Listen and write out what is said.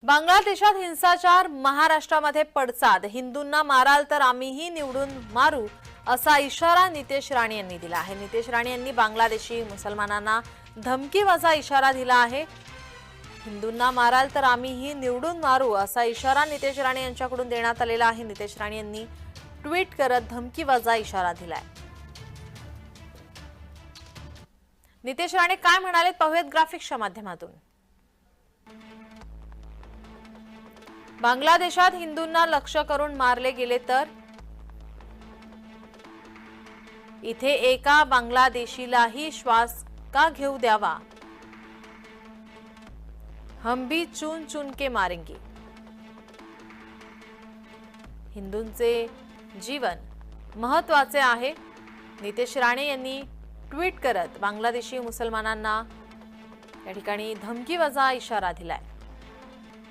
बांगलादेशात हिंसाचार, महाराष्ट्रामध्ये पडसाद, हिंदूंना माराल तर आम्हीही निवडून मारू असा इशारा नितेश राणे यांनी दिला आहे। नितेश राणे यांनी बांगलादेशी मुसलमानांना धमकीवजा इशारा दिला आहे। हिंदूंना माराल तर आम्हीही निवडून मारू असा इशारा नितेश राणे यांच्याकडून देण्यात आलेला आहे। नितेश राणे यांनी ट्विट करत धमकीवजा इशारा दिलाय। नितेश राणे काय म्हणाले पाहूयात ग्राफिक्सच्या माध्यमातून। बांगलादेशात हिंदूंना लक्ष्य करून मारले गेले तर इथे एका बांगलादेशीलाही श्वास का घेऊ द्यावा, हम भी चुन चुन के मारेंगे। हिंदूंचे जीवन महत्त्वाचे आहे, नितेश राणे यांनी ट्विट करत बांगलादेशी मुसलमानांना या ठिकाणी धमकीवजा इशारा दिलाय।